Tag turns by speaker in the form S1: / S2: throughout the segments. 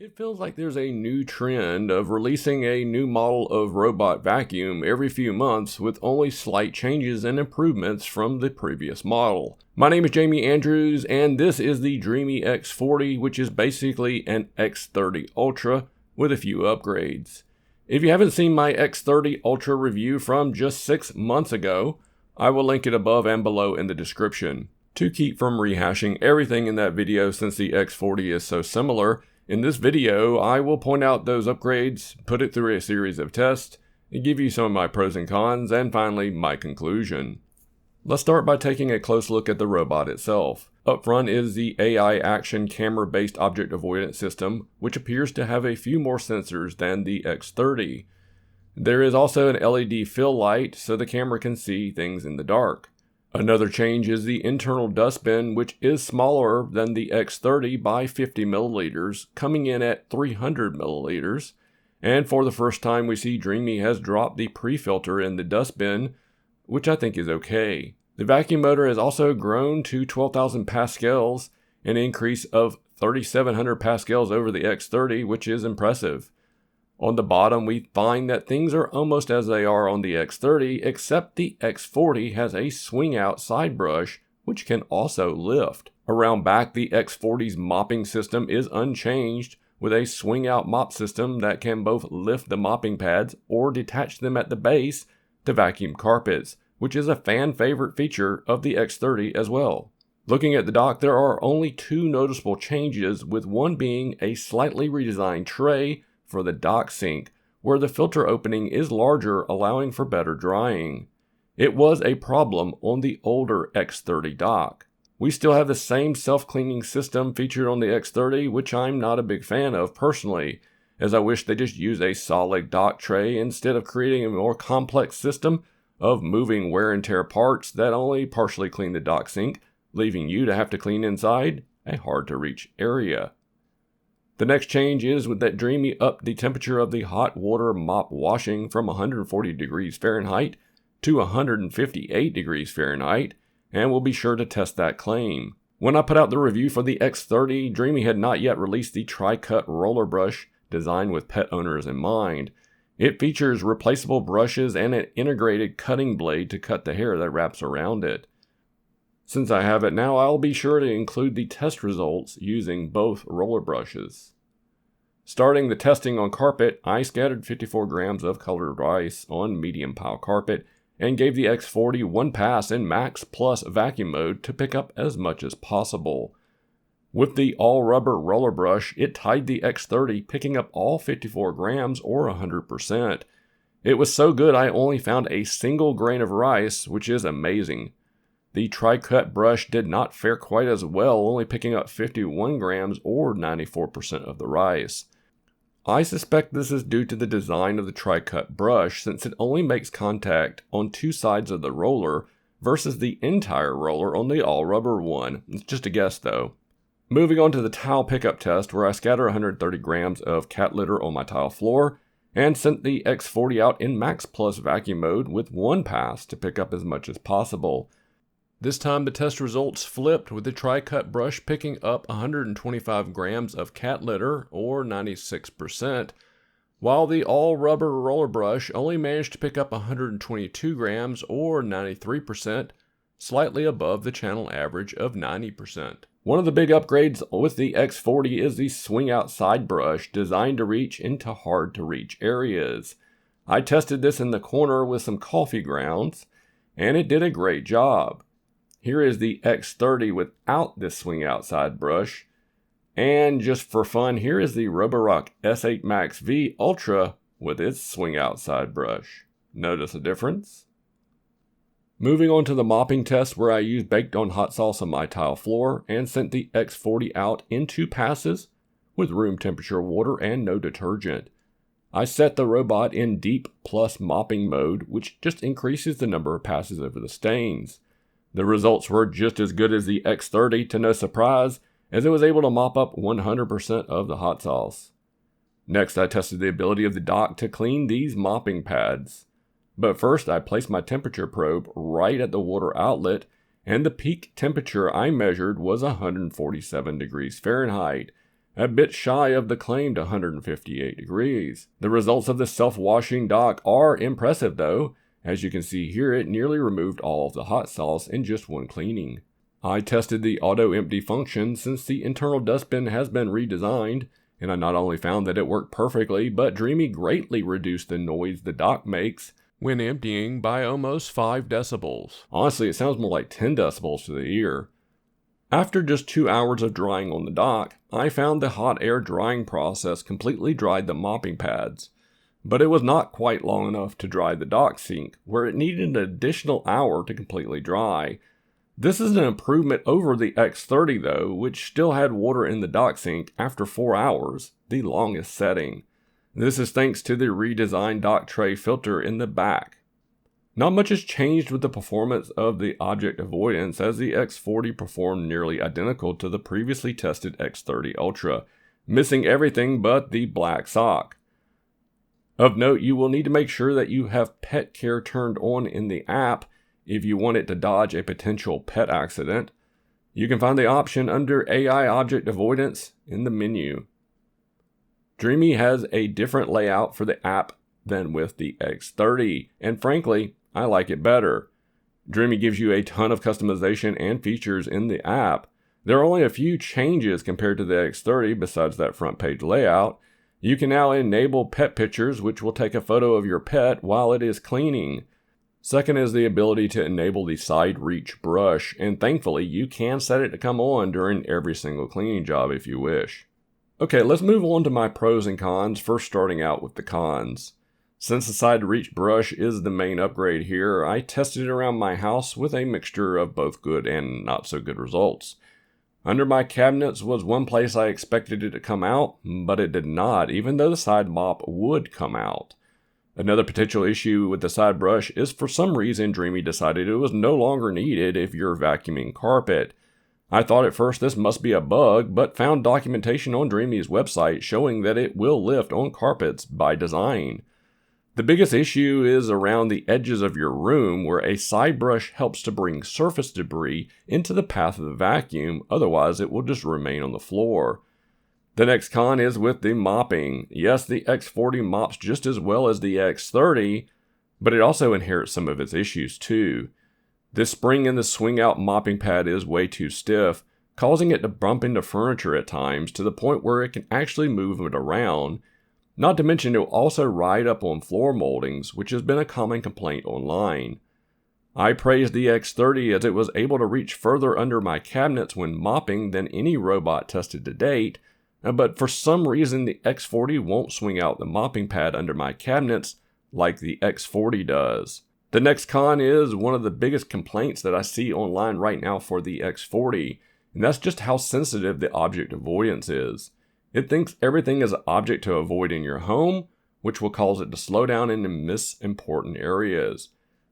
S1: It feels like there's a new trend of releasing a new model of robot vacuum every few months with only slight changes and improvements from the previous model. My name is Jamie Andrews and this is the Dreame X40, which is basically an X30 Ultra with a few upgrades. If you haven't seen my X30 Ultra review from just 6 months ago, I will link it above and below in the description. To keep from rehashing everything in that video since the X40 is so similar, in this video, I will point out those upgrades, put it through a series of tests, and give you some of my pros and cons, and finally, my conclusion. Let's start by taking a close look at the robot itself. Up front is the AI action camera-based object avoidance system, which appears to have a few more sensors than the X30. There is also an LED fill light, so the camera can see things in the dark. Another change is the internal dustbin, which is smaller than the X30 by 50 milliliters, coming in at 300 milliliters. And for the first time, we see Dreame has dropped the pre-filter in the dustbin, which I think is okay. The vacuum motor has also grown to 12,000 pascals, an increase of 3,700 pascals over the X30, which is impressive. On the bottom, we find that things are almost as they are on the X30, except the X40 has a swing-out side brush, which can also lift. Around back, the X40's mopping system is unchanged, with a swing-out mop system that can both lift the mopping pads or detach them at the base to vacuum carpets, which is a fan-favorite feature of the X30 as well. Looking at the dock, there are only two noticeable changes, with one being a slightly redesigned tray for the dock sink, where the filter opening is larger, allowing for better drying. It was a problem on the older X30 dock. We still have the same self-cleaning system featured on the X30, which I'm not a big fan of personally, as I wish they just use a solid dock tray instead of creating a more complex system of moving wear and tear parts that only partially clean the dock sink, leaving you to have to clean inside a hard-to-reach area. The next change is that Dreame upped the temperature of the hot water mop washing from 140 degrees Fahrenheit to 158 degrees Fahrenheit, and we'll be sure to test that claim. When I put out the review for the X30, Dreame had not yet released the Tricut roller brush designed with pet owners in mind. It features replaceable brushes and an integrated cutting blade to cut the hair that wraps around it. Since I have it now, I'll be sure to include the test results using both roller brushes. Starting the testing on carpet, I scattered 54 grams of colored rice on medium pile carpet and gave the X40 one pass in Max Plus vacuum mode to pick up as much as possible. With the all-rubber roller brush, it tied the X30, picking up all 54 grams or 100%. It was so good I only found a single grain of rice, which is amazing. The Tricut Brush did not fare quite as well, only picking up 51 grams or 94% of the rice. I suspect this is due to the design of the Tricut Brush, since it only makes contact on two sides of the roller versus the entire roller on the all-rubber one. It's just a guess though. Moving on to the tile pickup test, where I scatter 130 grams of cat litter on my tile floor and sent the X40 out in Max Plus vacuum mode with one pass to pick up as much as possible. This time the test results flipped, with the Tricut Brush picking up 125 grams of cat litter, or 96%, while the all-rubber roller brush only managed to pick up 122 grams, or 93%, slightly above the channel average of 90%. One of the big upgrades with the X40 is the swing-out side brush, designed to reach into hard-to-reach areas. I tested this in the corner with some coffee grounds, and it did a great job. Here is the X30 without this swing-out side brush. And just for fun, here is the Roborock S8 Max V Ultra with its swing-out side brush. Notice a difference? Moving on to the mopping test, where I used baked on hot sauce on my tile floor and sent the X40 out in 2 passes with room temperature water and no detergent. I set the robot in Deep Plus mopping mode, which just increases the number of passes over the stains. The results were just as good as the X30, to no surprise, as it was able to mop up 100% of the hot sauce. Next, I tested the ability of the dock to clean these mopping pads. But first, I placed my temperature probe right at the water outlet, and the peak temperature I measured was 147 degrees Fahrenheit. a bit shy of the claimed 158 degrees. The results of the self-washing dock are impressive though. As you can see here, it nearly removed all of the hot sauce in just one cleaning. I tested the auto empty function since the internal dustbin has been redesigned, and I not only found that it worked perfectly, but Dreame greatly reduced the noise the dock makes when emptying by almost 5 decibels. Honestly, it sounds more like 10 decibels to the ear. After just 2 hours of drying on the dock, I found the hot air drying process completely dried the mopping pads. But it was not quite long enough to dry the dock sink, where it needed an additional hour to completely dry. This is an improvement over the X30 though, which still had water in the dock sink after 4 hours, the longest setting. This is thanks to the redesigned dock tray filter in the back. Not much has changed with the performance of the object avoidance, as the X40 performed nearly identical to the previously tested X30 Ultra, missing everything but the black sock. Of note, you will need to make sure that you have pet care turned on in the app if you want it to dodge a potential pet accident. You can find the option under AI Object Avoidance in the menu. Dreame has a different layout for the app than with the X30, and frankly, I like it better. Dreame gives you a ton of customization and features in the app. There are only a few changes compared to the X30 besides that front page layout. You can now enable pet pictures, which will take a photo of your pet while it is cleaning. Second is the ability to enable the Sidereach brush, and thankfully you can set it to come on during every single cleaning job if you wish. Okay, let's move on to my pros and cons, first starting out with the cons. Since the Sidereach brush is the main upgrade here, I tested it around my house with a mixture of both good and not so good results. Under my cabinets was one place I expected it to come out, but it did not, even though the side mop would come out. Another potential issue with the side brush is for some reason Dreame decided it was no longer needed if you're vacuuming carpet. I thought at first this must be a bug, but found documentation on Dreame's website showing that it will lift on carpets by design. The biggest issue is around the edges of your room, where a side brush helps to bring surface debris into the path of the vacuum, otherwise it will just remain on the floor. The next con is with the mopping. Yes, the X40 mops just as well as the X30, but it also inherits some of its issues too. This spring in the swing out mopping pad is way too stiff, causing it to bump into furniture at times to the point where it can actually move it around. Not to mention it will also ride up on floor moldings, which has been a common complaint online. I praised the X30 as it was able to reach further under my cabinets when mopping than any robot tested to date, but for some reason the X40 won't swing out the mopping pad under my cabinets like the X40 does. The next con is one of the biggest complaints that I see online right now for the X40, and that's just how sensitive the object avoidance is. It thinks everything is an object to avoid in your home, which will cause it to slow down and miss important areas.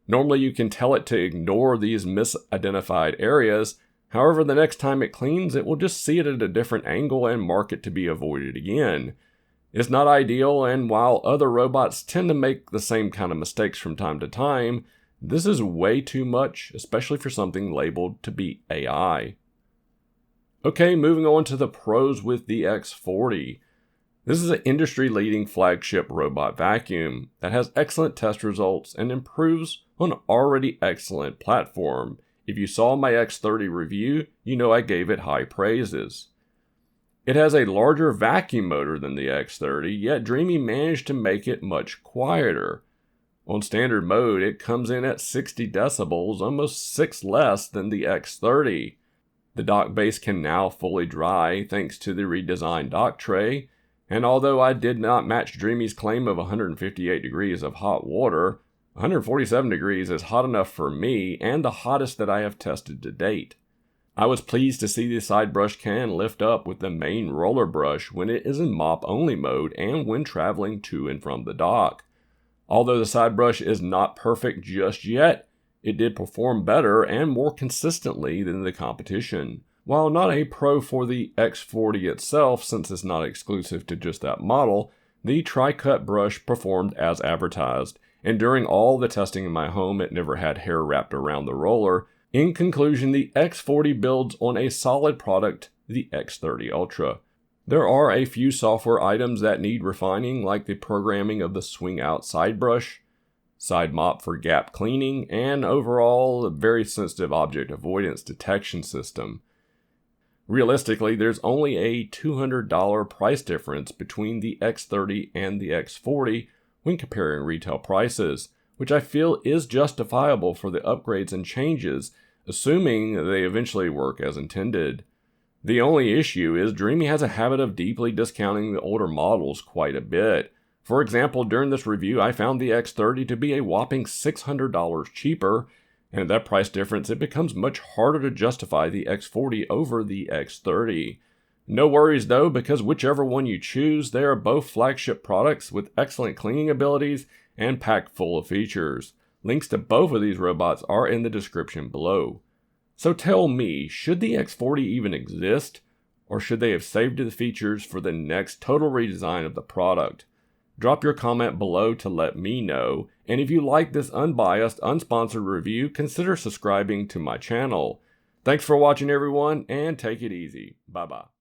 S1: Normally you can tell it to ignore these misidentified areas, however the next time it cleans it will just see it at a different angle and mark it to be avoided again. It's not ideal, and while other robots tend to make the same kind of mistakes from time to time, this is way too much, especially for something labeled to be AI. Okay, moving on to the pros with the X40. This is an industry-leading flagship robot vacuum that has excellent test results and improves on an already excellent platform. If you saw my X30 review, you know I gave it high praises. It has a larger vacuum motor than the X30, yet Dreame managed to make it much quieter. On standard mode, it comes in at 60 decibels, almost 6 less than the X30. The dock base can now fully dry thanks to the redesigned dock tray, and although I did not match Dreame's claim of 158 degrees of hot water, 147 degrees is hot enough for me and the hottest that I have tested to date. I was pleased to see the side brush can lift up with the main roller brush when it is in mop only mode and when traveling to and from the dock. Although the side brush is not perfect just yet, it did perform better and more consistently than the competition. While not a pro for the X40 itself, since it's not exclusive to just that model, the Tricut Brush performed as advertised, and during all the testing in my home it never had hair wrapped around the roller. In conclusion, the X40 builds on a solid product, the X30 Ultra. There are a few software items that need refining, like the programming of the swing out side brush, side mop for gap cleaning, and overall a very sensitive object avoidance detection system. Realistically, there's only a $200 price difference between the X30 and the X40 when comparing retail prices, which I feel is justifiable for the upgrades and changes, assuming they eventually work as intended. The only issue is Dreame has a habit of deeply discounting the older models quite a bit. For example, during this review, I found the X30 to be a whopping $600 cheaper, and at that price difference, it becomes much harder to justify the X40 over the X30. No worries though, because whichever one you choose, they are both flagship products with excellent cleaning abilities and packed full of features. Links to both of these robots are in the description below. So tell me, should the X40 even exist, or should they have saved the features for the next total redesign of the product? Drop your comment below to let me know, and if you like this unbiased, unsponsored review, consider subscribing to my channel. Thanks for watching everyone, and take it easy. Bye bye.